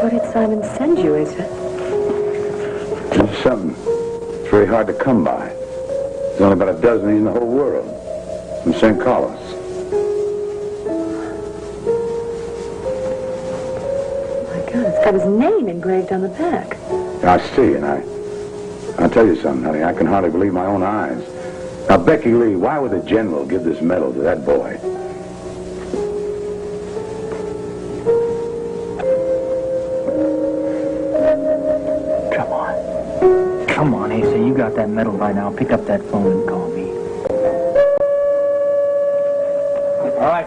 What did Simon send you, is it? It's something. It's very hard to come by. There's only about a dozen in the whole world. From St. Carlos. My God, it's got his name engraved on the back. I see, and I'll tell you something, honey. I can hardly believe my own eyes. Now, Becky Lee, why would the general give this medal to that boy? Come on, Asa, you got that medal by now. Pick up that phone and call me. All right.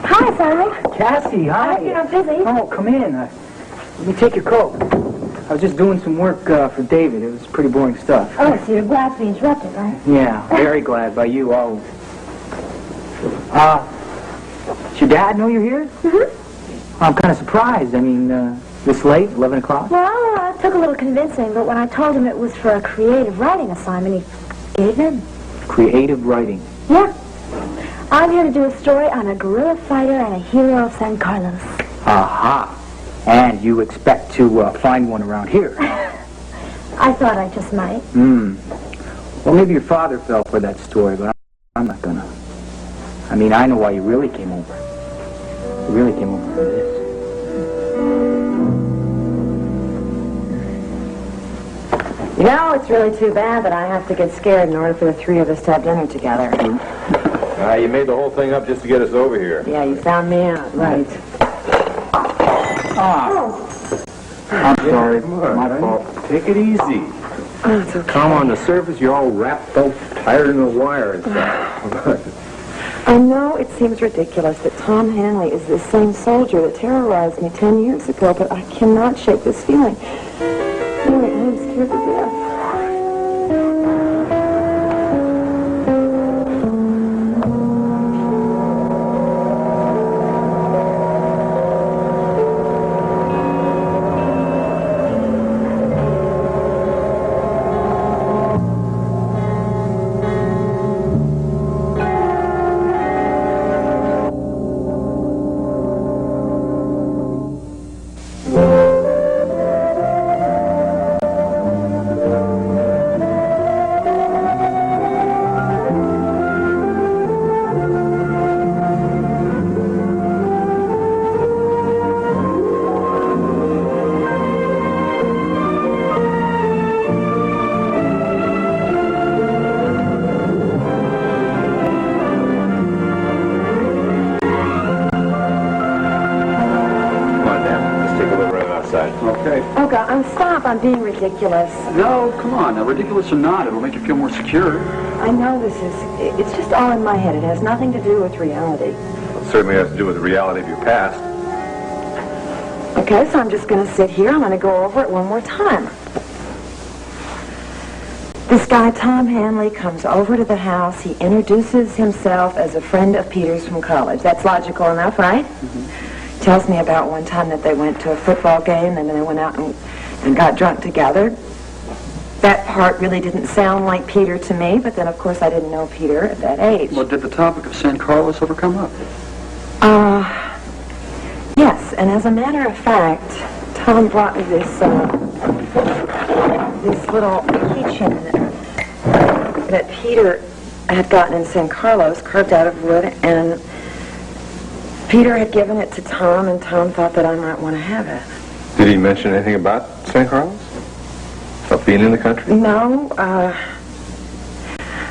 Hi, Simon. Cassie, hi. You're not busy. Oh, come in. Let me take your coat. I was just doing some work for David. It was pretty boring stuff. Oh, so you're glad to be interrupted, right? Yeah, very glad by you always. Does your dad know you're here? Mm-hmm. I'm kind of surprised. I mean, this late, 11 o'clock? Well, it took a little convincing, but when I told him it was for a creative writing assignment, he gave in. Creative writing? Yeah. I'm here to do a story on a guerrilla fighter and a hero of San Carlos. Aha. And you expect to find one around here? I thought I just might. Well, maybe your father fell for that story, but I'm not gonna. I mean, I know why you really came over. You really came over for this. You know, it's really too bad that I have to get scared in order for the three of us to have dinner together. You made the whole thing up just to get us over here. Yeah, you found me out, right. I'm sorry. My fault. Take it easy. Oh, it's okay. Come on the surface, you're all wrapped up, tired in the wire and stuff. I know it seems ridiculous that Tom Hanley is the same soldier that terrorized me 10 years ago, but I cannot shake this feeling. Really, I'm scared to death. I'm being ridiculous. No, come on. Now, ridiculous or not, it'll make you feel more secure. I know it's just all in my head. It has nothing to do with reality. Well, it certainly has to do with the reality of your past. Okay, so I'm just going to sit here. I'm going to go over it one more time. This guy, Tom Hanley, comes over to the house. He introduces himself as a friend of Peter's from college. That's logical enough, right? Mm-hmm. Tells me about one time that they went to a football game and then they went out and got drunk together. That part really didn't sound like Peter to me, but then, of course, I didn't know Peter at that age. Well, did the topic of San Carlos ever come up? Yes, and as a matter of fact, Tom brought me this little keychain that Peter had gotten in San Carlos, carved out of wood, and Peter had given it to Tom, and Tom thought that I might want to have it. Did he mention anything about San Carlos? About being in the country? No, I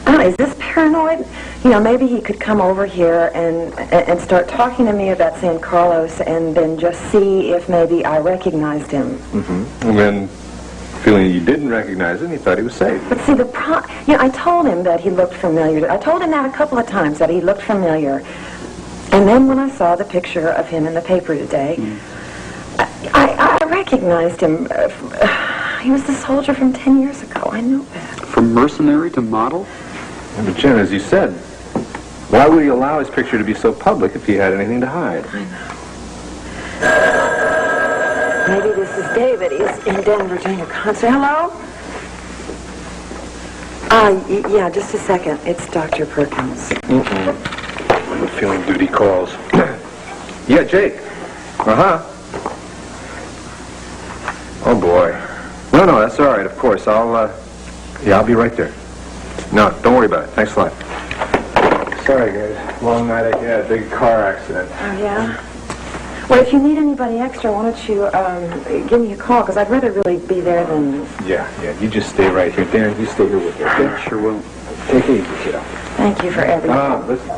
don't know, is this paranoid? You know, maybe he could come over here and start talking to me about San Carlos and then just see if maybe I recognized him. Mm-hmm. And then, feeling you didn't recognize him, he thought he was safe. But see, I told him that he looked familiar. I told him that a couple of times, that he looked familiar. And then when I saw the picture of him in the paper today, I recognized him. He was the soldier from 10 years ago. I know that. From mercenary to model? Yeah, but Jen, as you said, why would he allow his picture to be so public if he had anything to hide? I know. Maybe this is David. He's in Denver doing a concert. Hello? Yeah, just a second. It's Dr. Perkins. I'm feeling duty calls. Yeah, Jake. Uh-huh. Oh, boy. No, that's all right, of course. I'll be right there. No, don't worry about it. Thanks a lot. Sorry, guys. Long night ahead. Big car accident. Oh, yeah? Well, if you need anybody extra, why don't you give me a call, because I'd rather really be there than... Yeah. You just stay right here. Darren, you stay here with me, okay? Sure will. Take it easy, kiddo. Thank you for everything. Listen.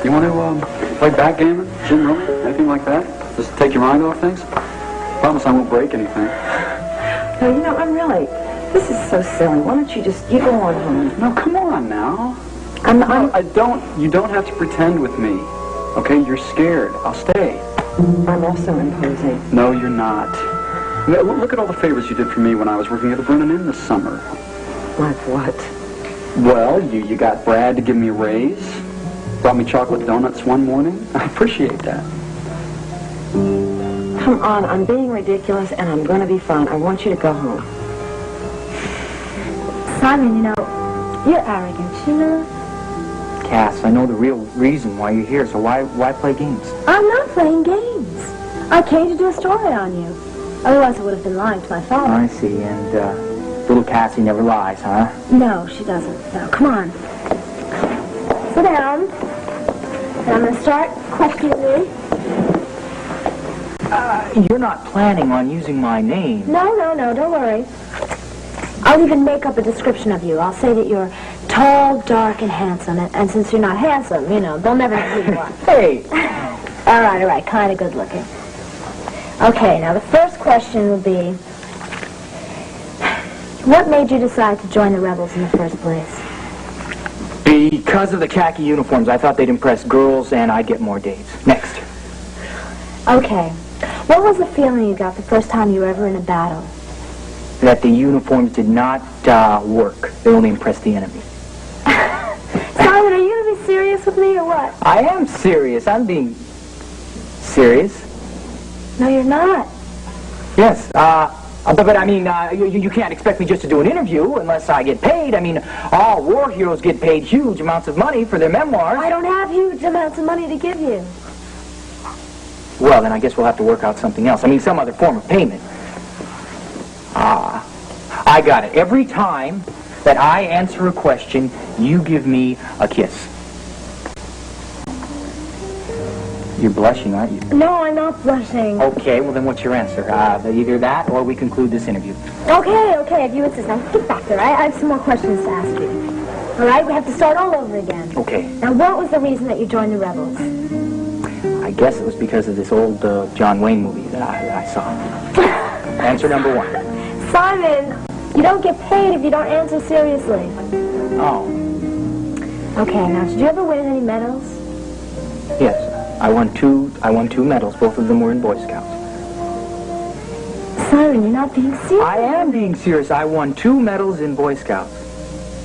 You want to play backgammon, gin rummy, anything like that? Just take your mind off things? Promise I won't break anything. No, you know, I'm really... This is so silly. Why don't you go on home? No, come on now. You don't have to pretend with me. Okay, you're scared. I'll stay. I'm also imposing. No, you're not. Look at all the favors you did for me when I was working at the Brennan Inn this summer. Like what? Well, you got Brad to give me a raise. Brought me chocolate donuts one morning. I appreciate that. Come on, I'm being ridiculous and I'm going to be fine. I want you to go home. Simon, you know, you're arrogant, you know? Cass, I know the real reason why you're here, so why play games? I'm not playing games. I came to do a story on you. Otherwise, I would have been lying to my father. I see, and little Cassie never lies, huh? No, she doesn't. No, come on. Sit down. And I'm going to start questioning you. You're not planning on using my name. No, don't worry. I'll even make up a description of you. I'll say that you're tall, dark, and handsome. And since you're not handsome, you know, they'll never know who you are. Hey! All right, kind of good looking. Okay, now the first question will be, what made you decide to join the rebels in the first place? Because of the khaki uniforms. I thought they'd impress girls and I'd get more dates. Next. Okay. What was the feeling you got the first time you were ever in a battle? That the uniforms did not work. They only impressed the enemy. Simon, are you going to be serious with me or what? I am serious. I'm being serious. No, you're not. Yes. But I mean, you can't expect me just to do an interview unless I get paid. I mean, all war heroes get paid huge amounts of money for their memoirs. I don't have huge amounts of money to give you. Well, then I guess we'll have to work out something else. I mean, some other form of payment. I got it. Every time that I answer a question, you give me a kiss. You're blushing, aren't you? No, I'm not blushing. Okay, well then what's your answer? Either that or we conclude this interview. Okay, if you insist. Now, get back there. I have some more questions to ask you. All right, we have to start all over again. Okay. Now, what was the reason that you joined the rebels? I guess it was because of this old John Wayne movie that I saw. Answer number one. Simon, you don't get paid if you don't answer seriously. Oh. Okay, now, did you ever win any medals? Yes. I won two medals. Both of them were in Boy Scouts. Simon, you're not being serious. I am being serious. I won 2 medals in Boy Scouts.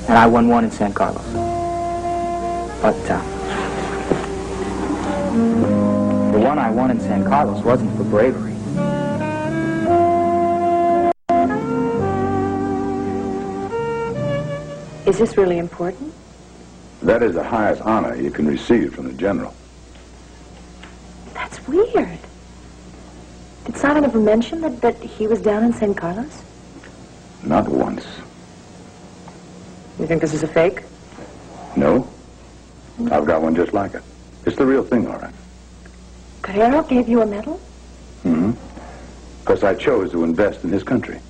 And I won 1 in San Carlos. But, the one I won in San Carlos wasn't for bravery. Is this really important? That is the highest honor you can receive from the general. That's weird. Did Simon ever mention that he was down in San Carlos? Not once. You think this is a fake? No. I've got one just like it. It's the real thing, all right. Guerrero gave you a medal? Mm-hmm. Because I chose to invest in his country.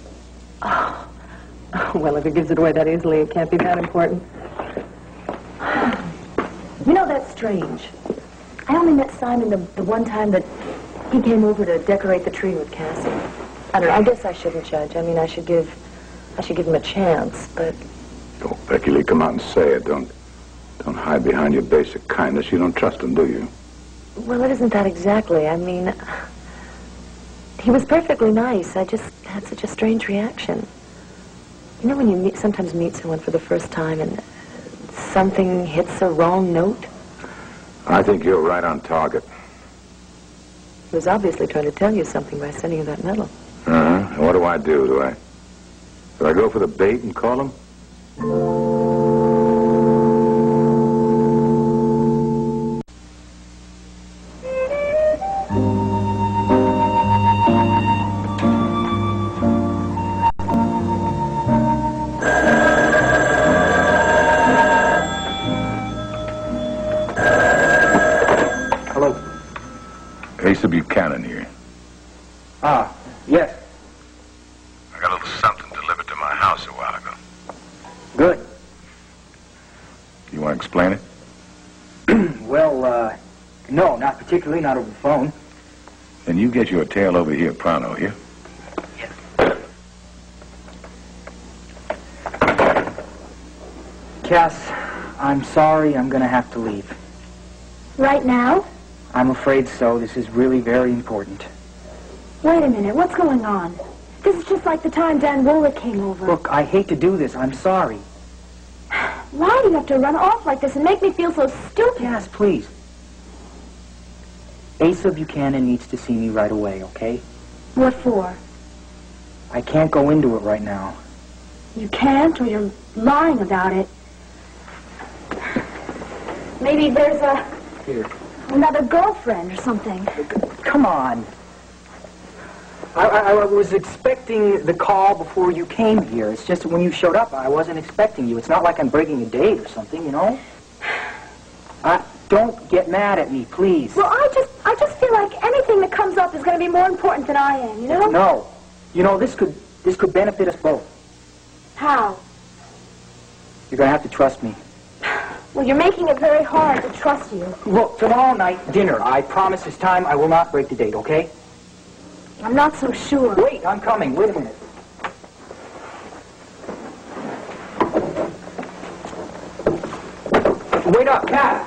Oh, well, if he gives it away that easily, it can't be that important. You know, that's strange. I only met Simon the one time that he came over to decorate the tree with Cassie. I don't know, I guess I shouldn't judge. I mean, I should give him a chance, but... Oh, Becky Lee, come out and say it. Don't hide behind your basic kindness. You don't trust him, do you? Well, it isn't that exactly. I mean, he was perfectly nice. I just had such a strange reaction. You know when you sometimes meet someone for the first time and something hits a wrong note? I think you're right on target. He was obviously trying to tell you something by sending you that medal. Uh-huh. And what do I do? Do I go for the bait and call him? Hello. Asa Buchanan here. Ah, yes. I got a little something delivered to my house a while ago. Good. You want to explain it? Well, no, not particularly, not over the phone. Then you get your tail over here pronto, here. Cass, I'm sorry, I'm gonna have to leave. Right now? I'm afraid so. This is really very important. Wait a minute, what's going on? This is just like the time Dan Woolard came over. Look, I hate to do this. I'm sorry. Why do you have to run off like this and make me feel so stupid? Cass, please. Asa Buchanan needs to see me right away, okay? What for? I can't go into it right now. You can't, or you're lying about it. Maybe there's another girlfriend or something. Come on. I was expecting the call before you came here. It's just that when you showed up, I wasn't expecting you. It's not like I'm breaking a date or something, you know? Don't get mad at me, please. Well, I just feel like anything that comes up is going to be more important than I am, you know? No. You know, this could benefit us both. How? You're going to have to trust me. Well, you're making it very hard to trust you. Look, tomorrow night, dinner. I promise this time I will not break the date, okay? I'm not so sure. Wait, I'm coming. Wait a minute. Wait up, Cat.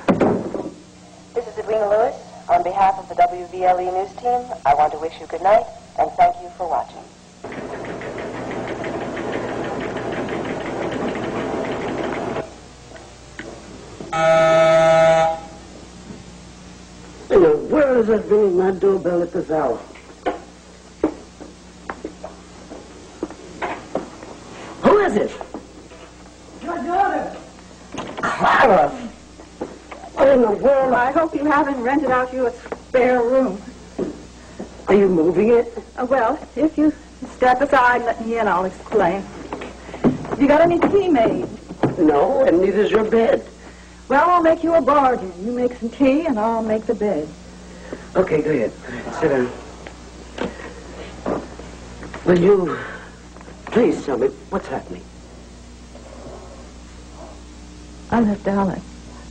This is Edwina Lewis. On behalf of the WVLE news team, I want to wish you good night and thank you for watching. Where is it ringing my doorbell at this hour? Who is it? Your daughter. Clara! What in the world? I hope you haven't rented out your spare room. Are you moving it? Well, if you step aside and let me in, I'll explain. Have you got any tea made? No, and neither's your bed. Well, I'll make you a bargain. You make some tea, and I'll make the bed. Okay, go ahead. Sit down. Will you please tell me what's happening? I left Alec.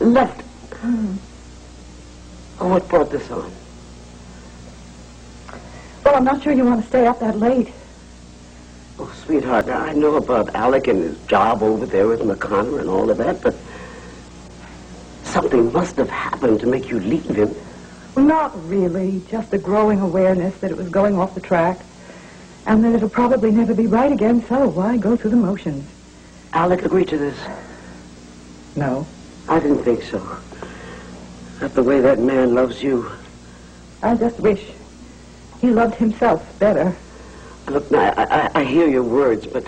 Left? Oh, what brought this on? Well, I'm not sure you want to stay up that late. Oh, sweetheart, I know about Alec and his job over there with McConnor and all of that, but something must have happened to make you leave him. Well, not really. Just a growing awareness that it was going off the track, and that it'll probably never be right again, so why go through the motions? Alec agreed to this. No. I didn't think so. Not the way that man loves you. I just wish he loved himself better. Look, now, I hear your words, but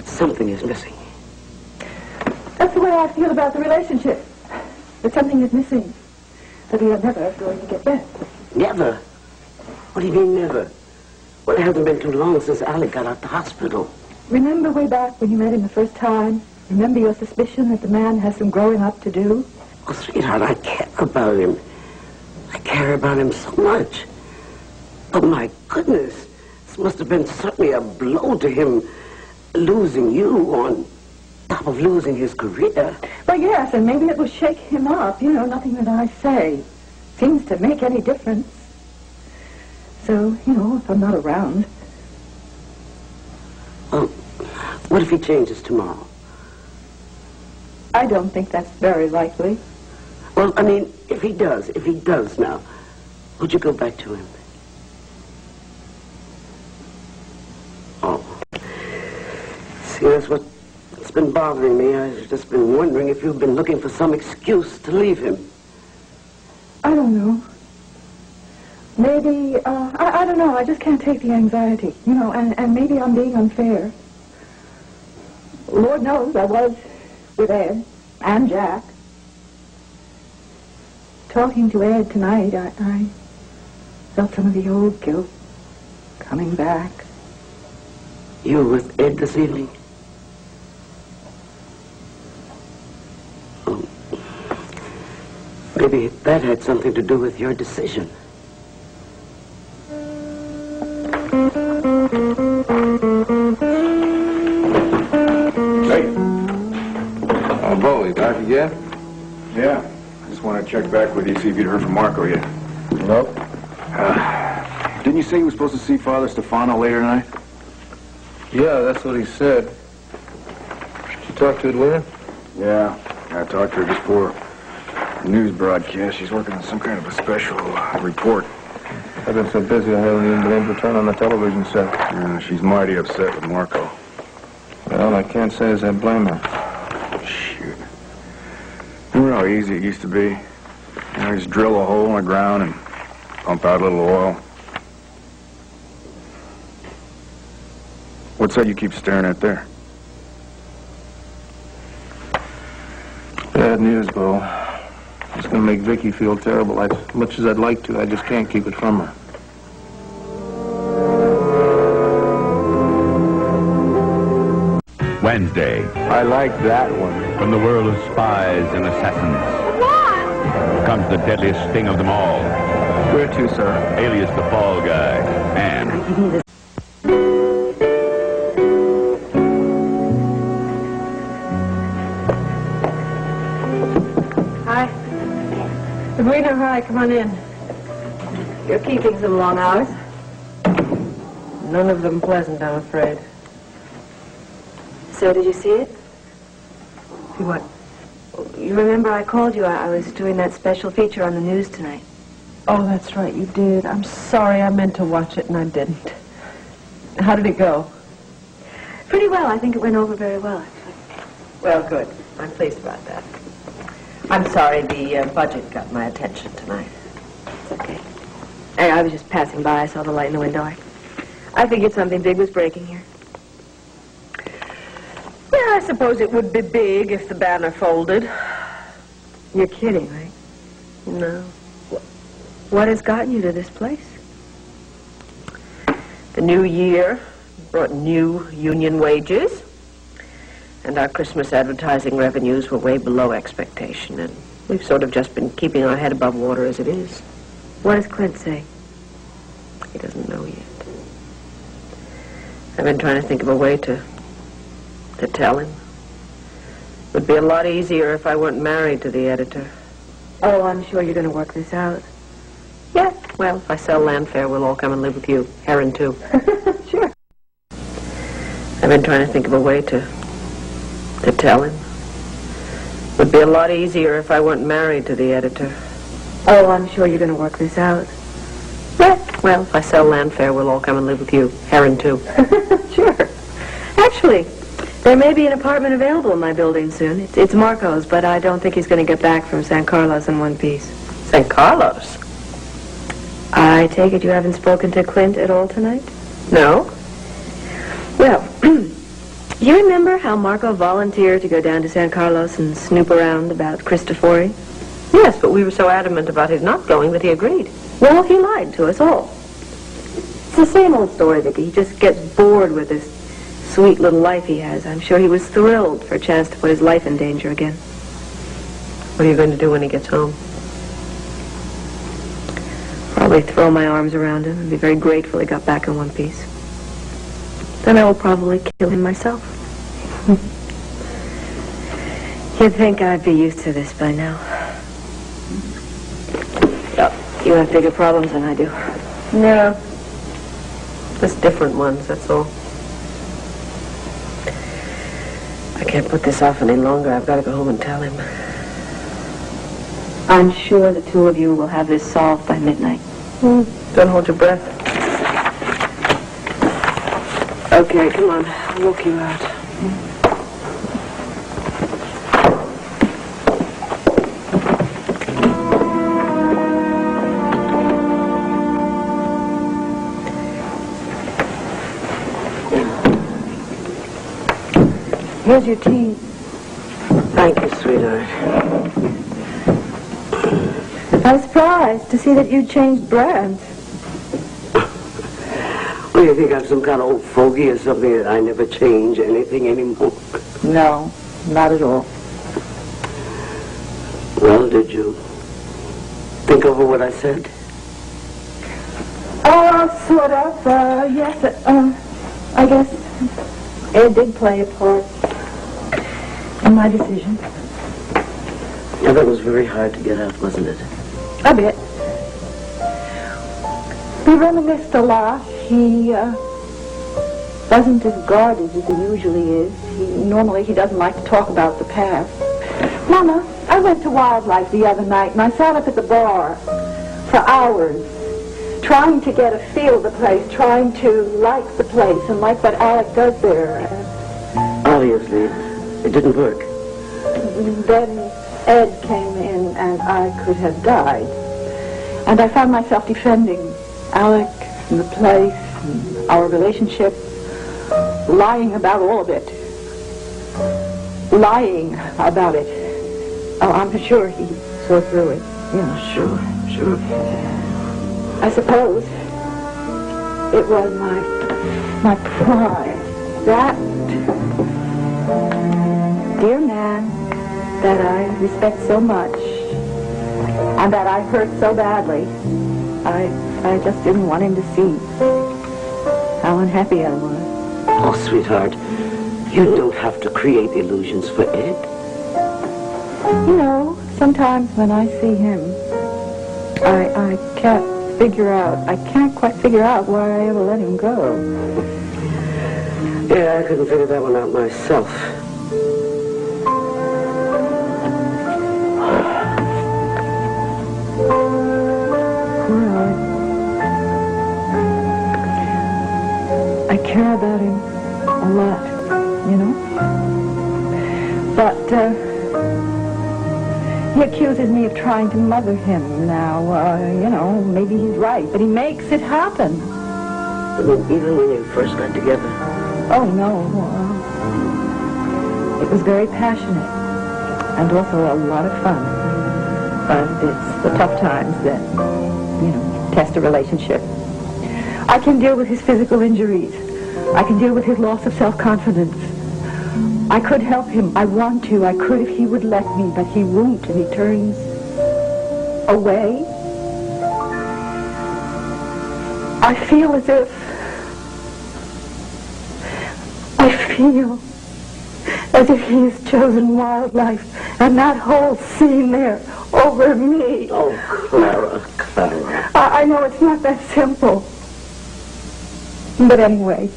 something is missing. That's the way I feel about the relationship. That something is missing. That we are never going to get back. Never? What do you mean, never? Well, it hasn't been too long since Alec got out the hospital. Remember way back when you met him the first time? Remember your suspicion that the man has some growing up to do? Oh, sweetheart, I care about him. I care about him so much. But my goodness, this must have been certainly a blow to him, losing you on top of losing his career. Well, yes, and maybe it will shake him up. You know, nothing that I say seems to make any difference. So, you know, if I'm not around. Well, what if he changes tomorrow? I don't think that's very likely. Well, I mean, if he does now, would you go back to him? Oh. See, that's what's been bothering me. I've just been wondering if you've been looking for some excuse to leave him. I don't know. Maybe, I don't know. I just can't take the anxiety, you know, and maybe I'm being unfair. Lord knows I was with Ed and Jack. Talking to Ed tonight, I felt some of the old guilt coming back. You were with Ed this evening? Oh. Maybe that had something to do with your decision. Hey. Oh, Bo, you back again? Yeah. I just want to check back with you, see if you'd heard from Marco yet. Nope. Didn't you say you were supposed to see Father Stefano later tonight? Yeah, that's what he said. Did you talk to Edwina? Yeah. I talked to her just before the news broadcast. She's working on some kind of a special report. I've been so busy I haven't even been able to turn on the television set. Yeah, she's mighty upset with Marco. Well, I can't say as I blame her. Shoot. Remember how easy it used to be? You know, just drill a hole in the ground and pump out a little oil. What's that you keep staring at there? Bad news, Bo. It's going to make Viki feel terrible. As much as I'd like to, I just can't keep it from her. Wednesday. I like that one. From the world of spies and assassins. What? Comes the deadliest sting of them all. Where to, sir? Alias the Fall Guy. And Hi. Sabrina, hi, come on in. You're keeping some long hours. None of them pleasant, I'm afraid. So, did you see it? See what? You remember I called you. I was doing that special feature on the news tonight. Oh, that's right, you did. I'm sorry, I meant to watch it and I didn't. How did it go? Pretty well. I think it went over very well, actually. Well, good. I'm pleased about that. I'm sorry the budget got my attention tonight. It's okay. I was just passing by. I saw the light in the window. I figured something big was breaking here. Yeah, I suppose it would be big if the banner folded. You're kidding, right? No. What has gotten you to this place? The new year brought new union wages, and our Christmas advertising revenues were way below expectation, and we've sort of just been keeping our head above water as it is. What does Clint say? He doesn't know yet. I've been trying to think of a way to tell him. It would be a lot easier if I weren't married to the editor. Oh, I'm sure you're going to work this out. Yeah, well, if I sell Landfair, we'll all come and live with you. Heron, too. Sure. I've been trying to think of a way to tell him. It would be a lot easier if I weren't married to the editor. Oh, I'm sure you're going to work this out. Yeah, well, if I sell Landfair, we'll all come and live with you. Heron, too. Sure. Actually, there may be an apartment available in my building soon. It's Marco's, but I don't think he's going to get back from San Carlos in one piece. San Carlos? I take it you haven't spoken to Clint at all tonight? No. Well, you remember how Marco volunteered to go down to San Carlos and snoop around about Cristofori? Yes, but we were so adamant about his not going that he agreed. Well, he lied to us all. It's the same old story, Viki. He just gets bored with this sweet little life he has. I'm sure he was thrilled for a chance to put his life in danger again. What are you going to do when he gets home? Probably throw my arms around him and be very grateful he got back in one piece. Then I will probably kill him myself. You'd think I'd be used to this by now. You have bigger problems than I do. No. Just different ones, that's all. I can't put this off any longer. I've got to go home and tell him. I'm sure the two of you will have this solved by midnight. Don't hold your breath. Okay, come on. I'll walk you out. Here's your tea. Thank you, sweetheart. I was surprised to see that you changed brands. What, do you think I'm some kind of old fogey or something that I never change anything anymore? No, not at all. Well, did you think over what I said? Sort of. Yes, I guess Ed did play a part in my decision. Yeah, that was very hard to get out, wasn't it? A bit. We reminisced a lot. He wasn't as guarded as he usually is. Normally he doesn't like to talk about the past. Mama, I went to Wildlife the other night and I sat up at the bar for hours trying to get a feel of the place, trying to like the place and like what Alec does there. Obviously, it didn't work. Then Ed came in and I could have died. And I found myself defending Alec and the place and our relationship, lying about all of it. Lying about it. Oh, I'm sure he saw through it. Yeah, Sure. I suppose it was my pride. That dear man that I respect so much and that I hurt so badly, I just didn't want him to see how unhappy I was. Oh, sweetheart, you don't have to create illusions for Ed. You know, sometimes when I see him, I can't quite figure out why I ever let him go. Yeah, I couldn't figure that one out myself. I care about him a lot, you know. But he accuses me of trying to mother him now. You know, maybe he's right, but he makes it happen. Even when you first got together? Oh, no. It was very passionate and also a lot of fun. But it's the tough times that, you know, test a relationship. I can deal with his physical injuries. I can deal with his loss of self-confidence. I could help him. I want to. I could if he would let me, but he won't, and he turns away. I feel as if he has chosen Wildlife and that whole scene there over me. Oh, Clara. I know it's not that simple. But anyway,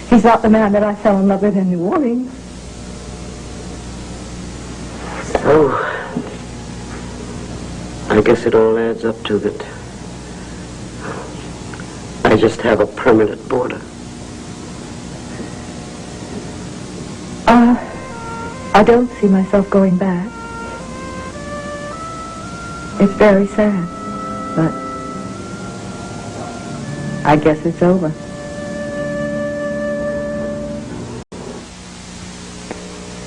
he's not the man that I fell in love with in New Orleans. So, I guess it all adds up to that I just have a permanent border. I don't see myself going back. It's very sad, but I guess it's over.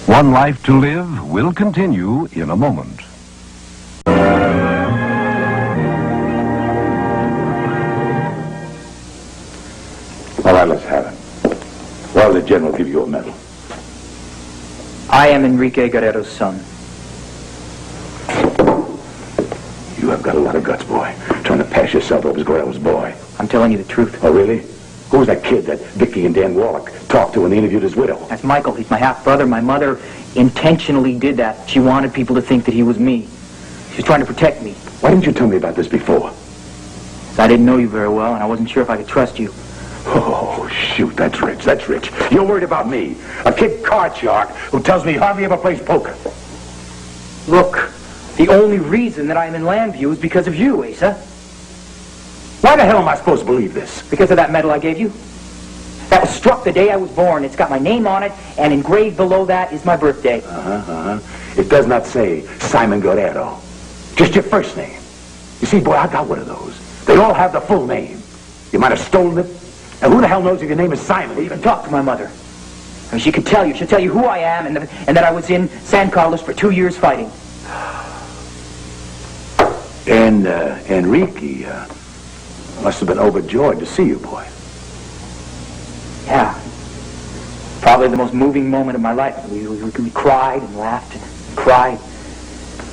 One Life to Live will continue in a moment. All right, let's have it. Why will the general give you a medal? I am Enrique Guerrero's son. You have got a lot of guts, boy. Trying to pass yourself up as Guerrero's boy. I'm telling you the truth. Oh, really? Who was that kid that Viki and Dan Wallach talked to when they interviewed his widow? That's Michael. He's my half-brother. My mother intentionally did that. She wanted people to think that he was me. She was trying to protect me. Why didn't you tell me about this before? I didn't know you very well, and I wasn't sure if I could trust you. Oh, shoot, that's rich. You're worried about me, a kid card shark who tells me he hardly ever plays poker. Look, the only reason that I'm in Llanview is because of you, Asa. Why the hell am I supposed to believe this? Because of that medal I gave you. That was struck the day I was born. It's got my name on it, and engraved below that is my birthday. It does not say Simon Guerrero. Just your first name. You see, boy, I got one of those. They all have the full name. You might have stolen it. And who the hell knows if your name is Simon? Well, you can talk to my mother. I mean, she can tell you. She'll tell you who I am and that I was in San Carlos for 2 years fighting. And Erika must have been overjoyed to see you, boy. Yeah. Probably the most moving moment of my life. We cried and laughed and cried.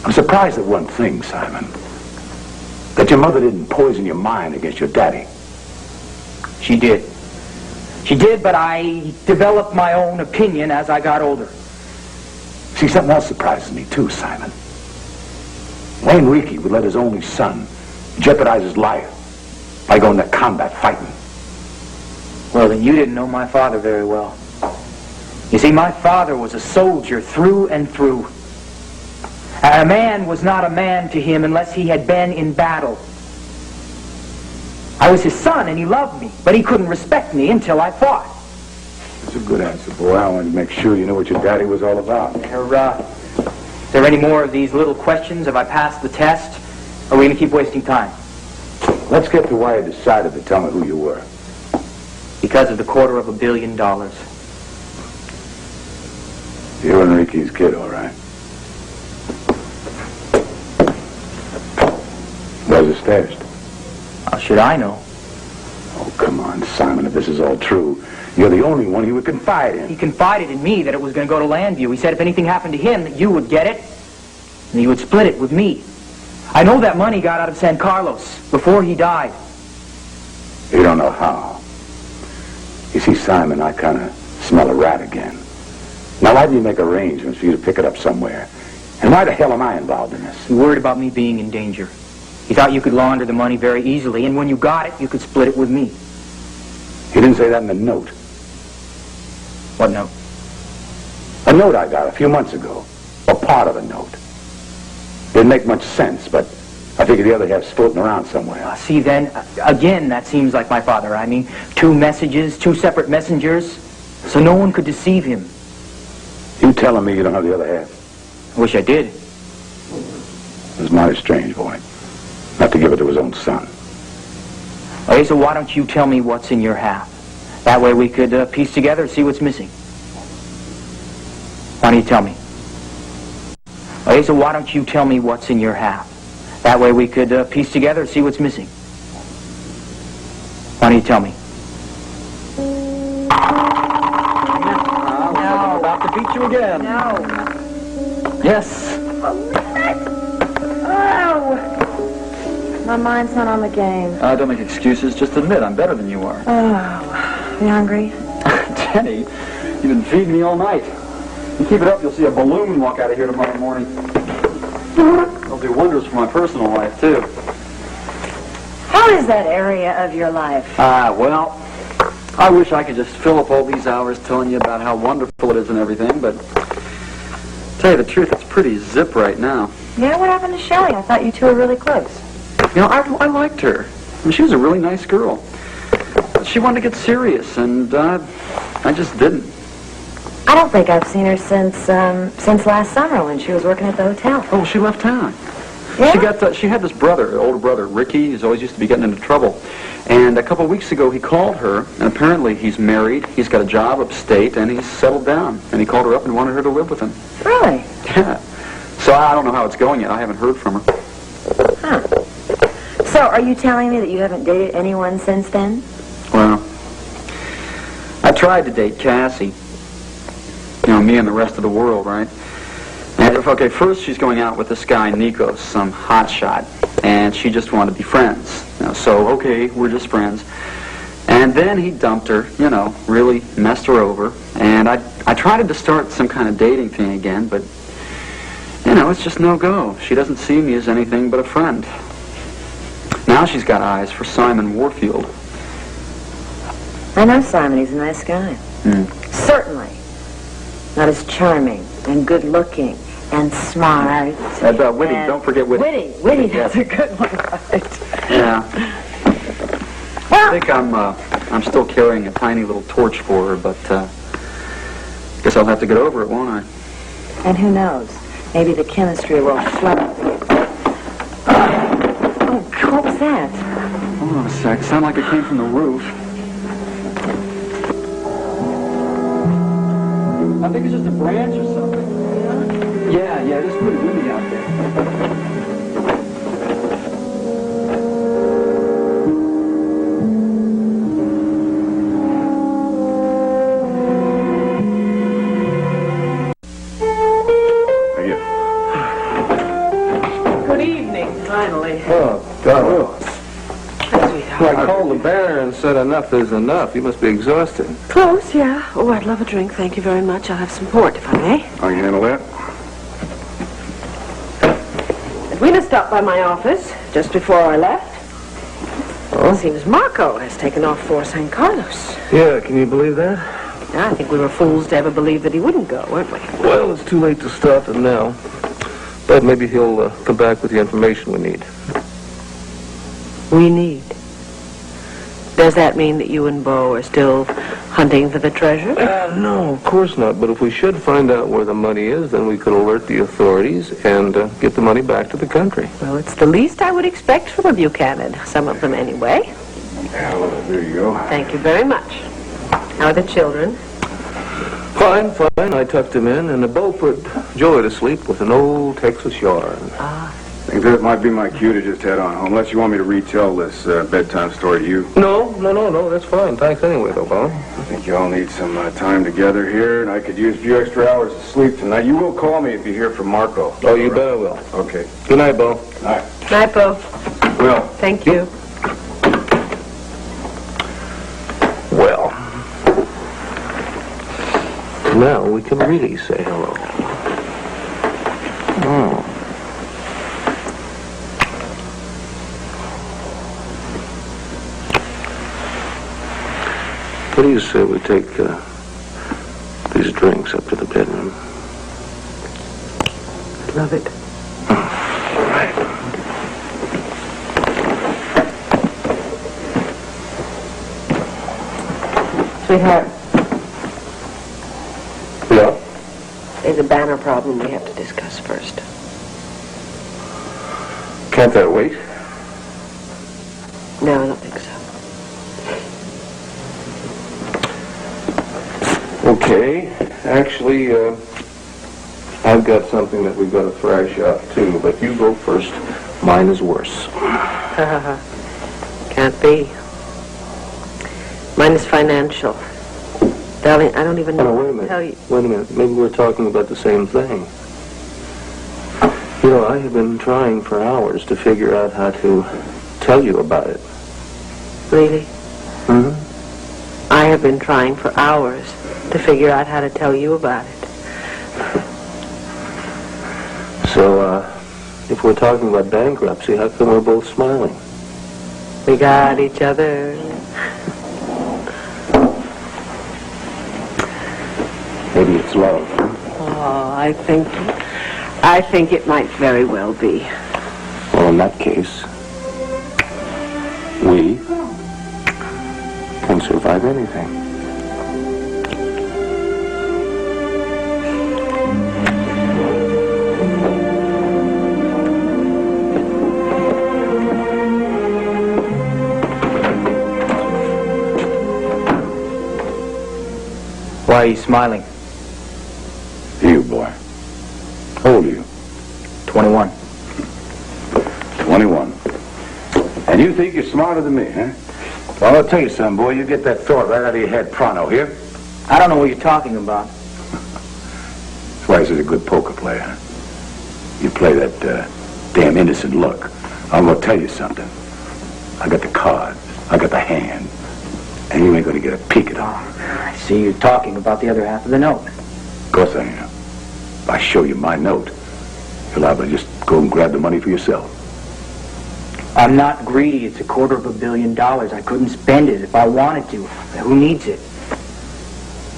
I'm surprised at one thing, Simon. That your mother didn't poison your mind against your daddy. She did. She did, but I developed my own opinion as I got older. See, something else surprises me, too, Simon. Wayne Ritchie would let his only son jeopardize his life by going to combat fighting. Well, then you didn't know my father very well. You see, my father was a soldier through and through. A man was not a man to him unless he had been in battle. I was his son, and he loved me, but he couldn't respect me until I fought. That's a good answer, boy. I wanted to make sure you knew what your daddy was all about. Is there any more of these little questions? Have I passed the test? Or are we going to keep wasting time? Let's get to why you decided to tell me who you were. Because of the $250 million. You're Enrique's kid, all right. Where's it stashed? How should I know? Oh, come on, Simon, if this is all true, you're the only one he would confide in. He confided in me that it was going to go to Llanview. He said if anything happened to him, that you would get it, and you would split it with me. I know that money got out of San Carlos before he died. You don't know how. You see, Simon, I kind of smell a rat again. Now, why didn't you make arrangements for you to pick it up somewhere? And why the hell am I involved in this? You worried about me being in danger. You thought you could launder the money very easily, and when you got it, you could split it with me. You didn't say that in the note. What note? A note I got a few months ago. Or part of a note. Didn't make much sense, but I figured the other half's floating around somewhere. See, then, again, that seems like my father. I mean, 2 messages, 2 separate messengers, so no one could deceive him. You telling me you don't have the other half? I wish I did. It's mighty strange, boy. Not to give it to his own son. Okay, so why don't you tell me what's in your half? That way we could piece together and see what's missing. Why don't you tell me? Okay, so why don't you tell me what's in your half? That way we could piece together and see what's missing. Why don't you tell me? No, about to beat you again. No. Yes. Oh! My mind's not on the game. Don't make excuses. Just admit I'm better than you are. Oh, you hungry? Jenny, you've been feeding me all night. You keep it up, you'll see a balloon walk out of here tomorrow morning. It'll do wonders for my personal life, too. How is that area of your life? Well, I wish I could just fill up all these hours telling you about how wonderful it is and everything, but to tell you the truth, it's pretty zip right now. Yeah, what happened to Shelley? I thought you two were really close. You know, I liked her. I mean, she was a really nice girl. But she wanted to get serious, and I just didn't. I don't think I've seen her since last summer when she was working at the hotel. Oh, she left town. Yeah? She had this brother, older brother, Ricky. He's always used to be getting into trouble. And a couple of weeks ago, he called her, and apparently he's married, he's got a job upstate, and he's settled down. And he called her up and wanted her to live with him. Really? Yeah. So I don't know how it's going yet. I haven't heard from her. Huh. So are you telling me that you haven't dated anyone since then? Well, I tried to date Cassie. You know, me and the rest of the world, right? And okay, first she's going out with this guy, Nikos, some hotshot, and she just wanted to be friends. You know, so, okay, we're just friends. And then he dumped her, you know, really messed her over. And I tried to start some kind of dating thing again, but, you know, it's just no go. She doesn't see me as anything but a friend. Now she's got eyes for Simon Warfield. I know Simon. He's a nice guy. Certainly. Not as charming and good-looking and smart. And witty. Don't forget witty. Witty. That's a good one, right? Yeah. Well, think I'm still carrying a tiny little torch for her, but guess I'll have to get over it, won't I? And who knows? Maybe the chemistry will flow. Oh, what was that? Hold on a sec. It sounded like it came from the roof. I think it's just a branch or something. Yeah, it's pretty windy out there. Good evening, finally. Oh, God. Sweetheart. I called the bear and said enough is enough. You must be exhausted. Close, yeah. Oh, I'd love a drink. Thank you very much. I'll have some port, if I may. I can handle that. Edwina stopped by my office just before I left. Oh? It seems Marco has taken off for San Carlos. Yeah, can you believe that? I think we were fools to ever believe that he wouldn't go, weren't we? Well, it's too late to stop him now. But maybe he'll come back with the information we need. We need. Does that mean that you and Bo are still hunting for the treasure? No, of course not. But if we should find out where the money is, then we could alert the authorities and get the money back to the country. Well, it's the least I would expect from a Buchanan. Some of them, anyway. Yeah, well, there you go. Thank you very much. How are the children? Fine. I tucked him in, and the Bo put Joey to sleep with an old Texas yarn. I think that might be my cue to just head on home, unless you want me to retell this bedtime story to you. No, that's fine. Thanks anyway, though, Bo. I think you all need some time together here, and I could use a few extra hours of sleep tonight. You will call me if you hear from Marco. Oh, you bet I will. Okay. Good night, Bo. Night. Night, Bo. Will. Thank you. Well, now we can really say hello. Oh. What do you say we take these drinks up to the bedroom? Love it. All right. Sweetheart, Yeah? there's a banner problem we have to discuss first. Can't that wait? No, I don't think so. Okay. Actually, I've got something that we've got to thrash out, too, but you go first. Mine is worse. Can't be. Mine is financial. Darling, I don't even know Wait a what to tell you. minute. Wait a minute. Maybe we're talking about the same thing. You know, I have been trying for hours to figure out how to tell you about it. Really? Mm-hmm. I have been trying for hours to figure out how to tell you about it. So, if we're talking about bankruptcy, how come we're both smiling? We got each other. Maybe it's love. Oh, I think it might very well be. Well, in that case, we can survive anything. Why are you smiling? You, boy. How old are you? 21. 21. And you think you're smarter than me, huh? Well, I'll tell you something, boy. You get that thought right out of your head pronto, here. I don't know what you're talking about. That's why he's a good poker player. You play that damn innocent look. I'm going to tell you something. I got the cards. I got the hand. And you ain't going to get a peek at them. I see you're talking about the other half of the note. Of course I am. If I show you my note, you'll have to just go and grab the money for yourself. I'm not greedy. It's $250 million. I couldn't spend it if I wanted to. Who needs it?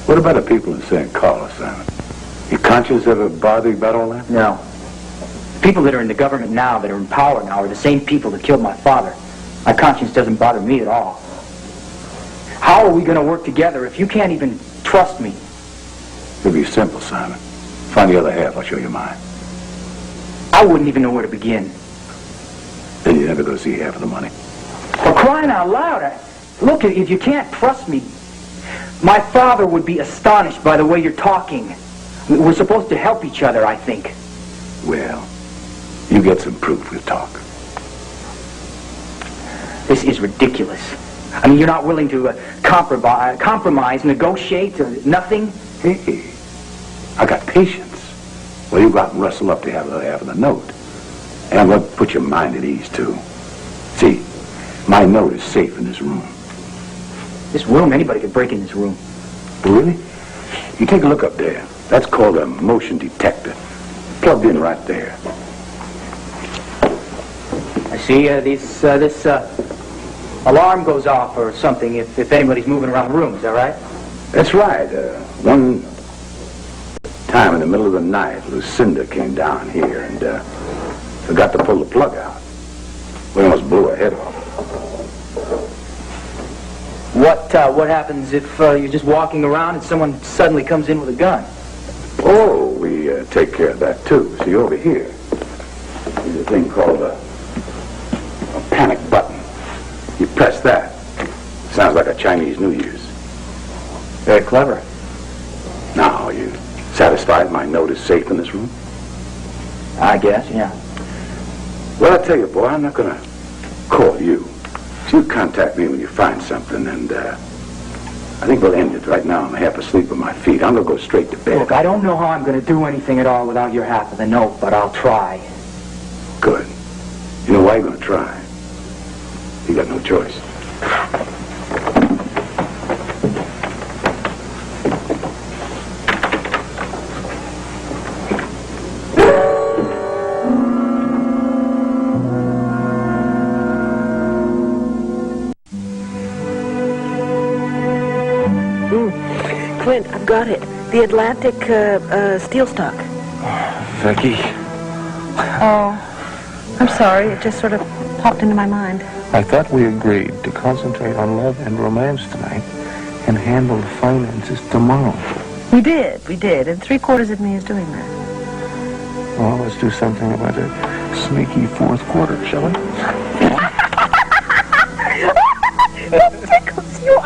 What about the people in San Carlos, Simon? Your conscience ever bother you about all that? No. The people that are in the government now, that are in power now, are the same people that killed my father. My conscience doesn't bother me at all. How are we going to work together if you can't even trust me? It'll be simple, Simon. Find the other half, I'll show you mine. I wouldn't even know where to begin. Then you're never going to see half of the money. For crying out loud, look, if you can't trust me, my father would be astonished by the way you're talking. We're supposed to help each other, I think. Well, you get some proof, we'll talk. This is ridiculous. I mean, you're not willing to compromise, negotiate, or nothing? Hey, I got patience. Well, you go out and rustle up to have the other half of the note. And I'm going to put your mind at ease, too. See, my note is safe in this room. This room? Anybody could break in this room. Really? You take a look up there. That's called a motion detector. Plugged in right there. I see this alarm goes off or something if anybody's moving around the room. Is that right? That's right. One time in the middle of the night, Lucinda came down here and forgot to pull the plug out. We almost blew her head off. What happens if you're just walking around and someone suddenly comes in with a gun? Oh, we take care of that too. See, over here, there's a thing called a panic button. You press that. Sounds like a Chinese New Year's. Very clever. Now, are you satisfied my note is safe in this room? I guess, yeah. Well, I tell you, boy, I'm not going to call you. So you contact me when you find something, and I think we'll end it. Right now, I'm half asleep on my feet. I'm going to go straight to bed. Look, I don't know how I'm going to do anything at all without your half of the note, but I'll try. Good. You know why you're going to try? You got no choice. Clint, I've got it. The Atlantic steel stock. Viki, Oh, I'm sorry. It just sort of popped into my mind. I thought we agreed to concentrate on love and romance tonight and handle the finances tomorrow. We did. And 3/4 of me is doing that. Well, let's do something about a sneaky fourth quarter, shall we? It tickles you.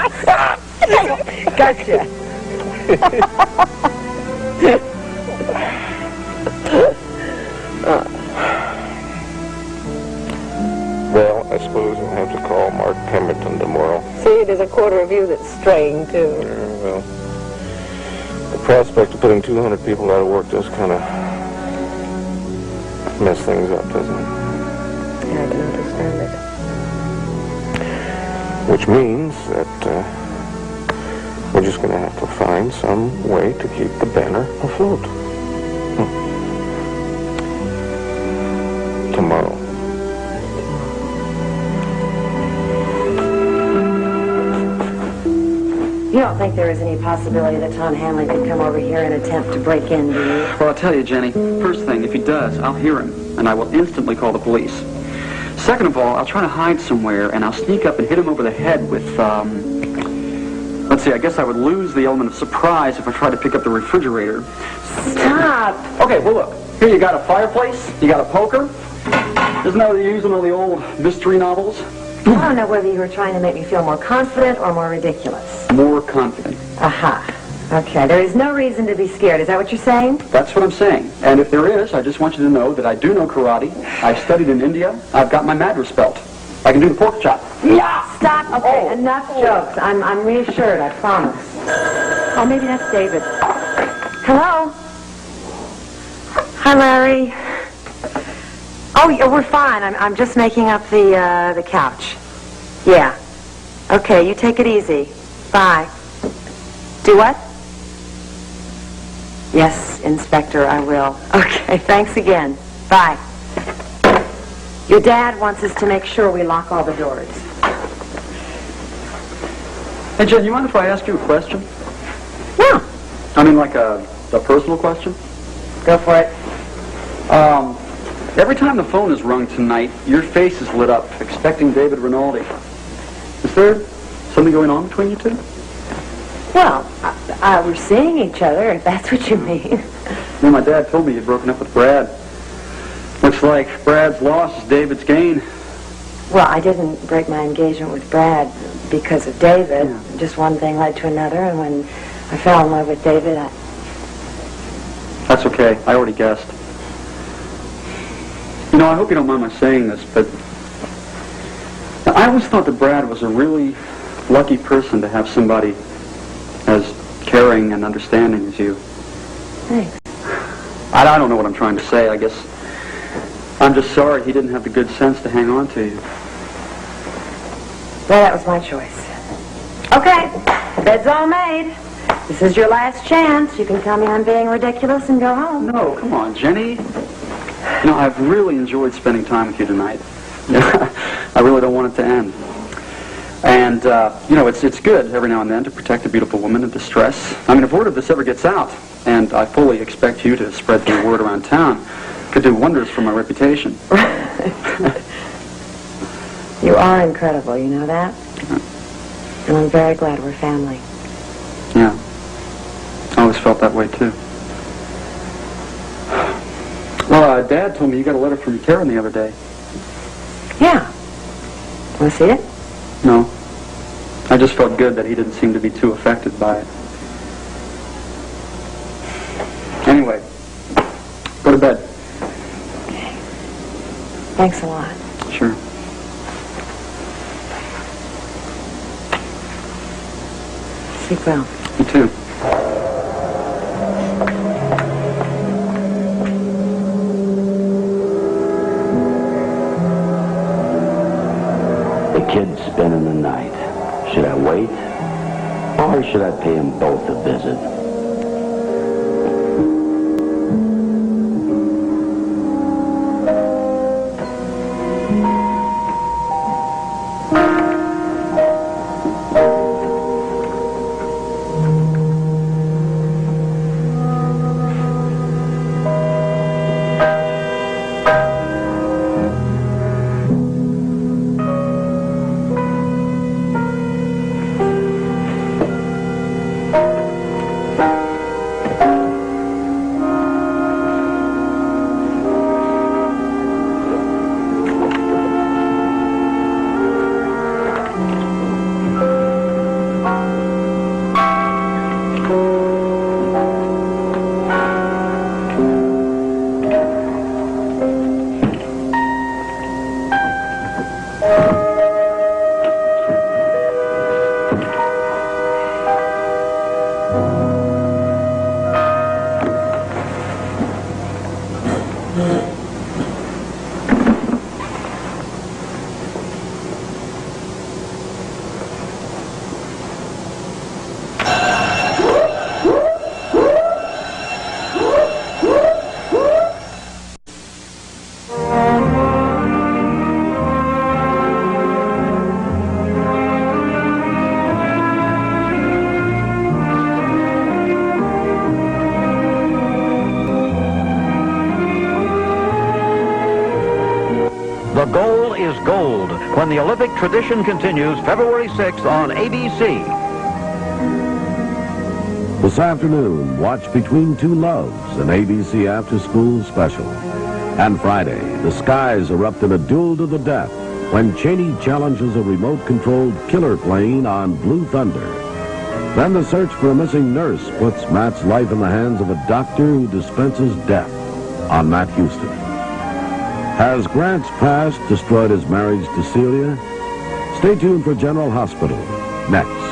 Gotcha. Well, I suppose we'll have to call Mark Pemberton tomorrow. See, there's a quarter of you that's straying, too. Yeah, well, the prospect of putting 200 people out of work does kind of mess things up, doesn't it? Yeah, I can understand it. Which means that we're just going to have to find some way to keep the banner afloat. Tomorrow. You don't think there is any possibility that Tom Hanley could come over here and attempt to break in, do you? Well, I'll tell you, Jenny, first thing, if he does, I'll hear him, and I will instantly call the police. Second of all, I'll try to hide somewhere, and I'll sneak up and hit him over the head with, let's see, I guess I would lose the element of surprise if I tried to pick up the refrigerator. Stop! Okay, well, look, here you got a fireplace, you got a poker. Isn't that what you use in all the old mystery novels? I don't know whether you were trying to make me feel more confident or more ridiculous. More confident. Aha. Okay, there is no reason to be scared. Is that what you're saying? That's what I'm saying. And if there is, I just want you to know that I do know karate. I studied in India. I've got my Madras belt. I can do the pork chop. Yeah! Stop! Okay, enough jokes. I'm reassured, I promise. Oh, maybe that's David. Hello? Hi, Larry. Oh, yeah, we're fine. I'm just making up the couch. Yeah. Okay, you take it easy. Bye. Do what? Yes, Inspector, I will. Okay, thanks again. Bye. Your dad wants us to make sure we lock all the doors. Hey, Jen, you mind if I ask you a question? Yeah. I mean, like a personal question? Go for it. Every time the phone is rung tonight, your face is lit up, expecting David Rinaldi. Is there Something going on between you two? Well, we're seeing each other, if that's what you mean. You know, my dad told me you'd broken up with Brad. Looks like Brad's loss is David's gain. Well, I didn't break my engagement with Brad because of David. Yeah. Just one thing led to another, and when I fell in love with David, That's okay. I already guessed. You know, I hope you don't mind my saying this, but I always thought that Brad was a really lucky person to have somebody as caring and understanding as you. Thanks. I don't know what I'm trying to say. I guess I'm just sorry he didn't have the good sense to hang on to you. Well, that was my choice. Okay, bed's all made. This is your last chance. You can tell me I'm being ridiculous and go home. No, come on, Jenny. You know, I've really enjoyed spending time with you tonight. I really don't want it to end. And, you know, it's good every now and then to protect a beautiful woman in distress. I mean, if word of this ever gets out, and I fully expect you to spread the word around town, it could do wonders for my reputation. You are incredible, you know that? And I'm very glad we're family. Yeah. I always felt that way, too. Well, Dad told me you got a letter from Karen the other day. Yeah. Want to see it? No. I just felt good that he didn't seem to be too affected by it. Anyway, go to bed. Okay. Thanks a lot. Sure. Sleep well. You too. The kid's spending the night. Should I wait? Or should I pay them both a visit? The goal is gold when the Olympic tradition continues February 6th on ABC. This afternoon, watch Between Two Loves, an ABC after-school special. And Friday, the skies erupt in a duel to the death when Cheney challenges a remote-controlled killer plane on Blue Thunder. Then the search for a missing nurse puts Matt's life in the hands of a doctor who dispenses death on Matt Houston. Has Grant's past destroyed his marriage to Celia? Stay tuned for General Hospital next.